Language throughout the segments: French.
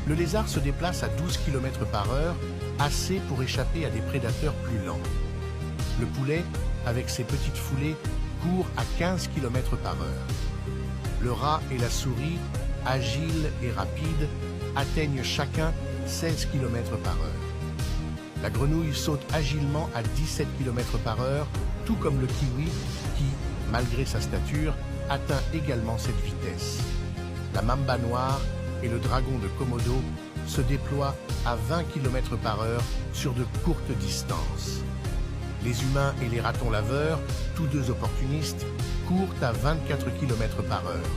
Le lézard se déplace à 12 km par heure, assez pour échapper à des prédateurs plus lents. Le poulet, avec ses petites foulées, court à 15 km par heure. Le rat et la souris, agiles et rapides, atteignent chacun 16 km par heure. La grenouille saute agilement à 17 km par heure, tout comme le kiwi qui, malgré sa stature, atteint également cette vitesse. La mamba noire et le dragon de Komodo se déploient à 20 km par heure sur de courtes distances. Les humains et les ratons laveurs, tous deux opportunistes, courent à 24 km par heure.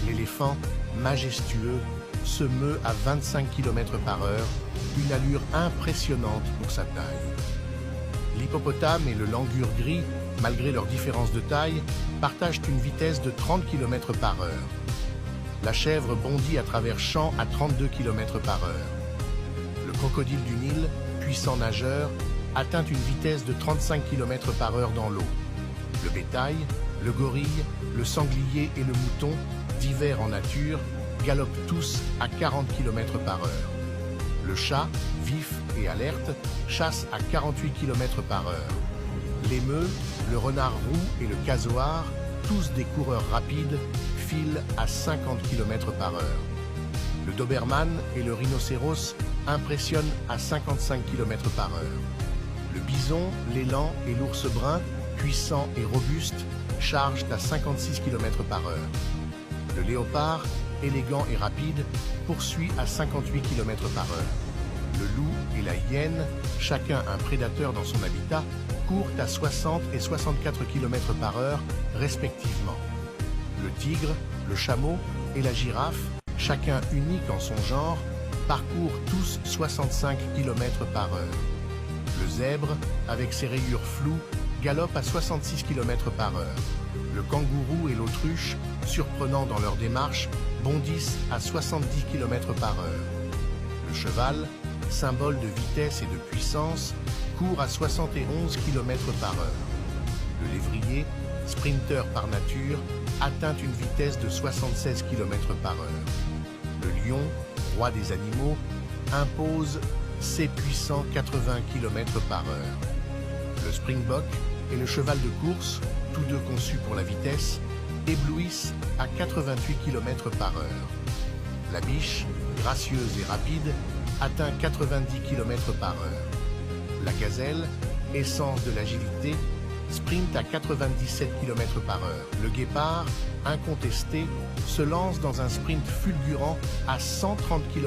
L'éléphant, majestueux, se meut à 25 km par heure, une allure impressionnante pour sa taille. L'hippopotame et le langur gris, malgré leur différence de taille, partagent une vitesse de 30 km par heure. La chèvre bondit à travers champs à 32 km par heure. Le crocodile du Nil, puissant nageur, atteint une vitesse de 35 km par heure dans l'eau. Le bétail, le gorille, le sanglier et le mouton, divers en nature, galopent tous à 40 km par heure. Le chat, vif et alerte, chasse à 48 km par heure. L'émeu, le renard roux et le casoar, tous des coureurs rapides, filent à 50 km par heure. Le doberman et le rhinocéros impressionnent à 55 km par heure. Le bison, l'élan et l'ours brun, puissants et robustes, chargent à 56 km par heure. Le léopard, élégant et rapide, poursuit à 58 km par heure. Le loup et la hyène, chacun un prédateur dans son habitat, courent à 60 et 64 km par heure respectivement. Le tigre, le chameau et la girafe, chacun unique en son genre, parcourent tous 65 km par heure. Le zèbre, avec ses rayures floues, galope à 66 km par heure. Le kangourou et l'autruche, surprenants dans leur démarche, bondissent à 70 km par heure. Le cheval, symbole de vitesse et de puissance, court à 71 km par heure. Le lévrier, sprinter par nature, atteint une vitesse de 76 km par heure. Le lion, roi des animaux, impose ses puissants 80 km par heure. Le springbok et le cheval de course, tous deux conçus pour la vitesse, éblouissent à 88 km par heure. La biche, gracieuse et rapide, atteint 90 km par heure. La gazelle, essence de l'agilité, sprint à 97 km par heure. Le guépard, incontesté, se lance dans un sprint fulgurant à 130 km.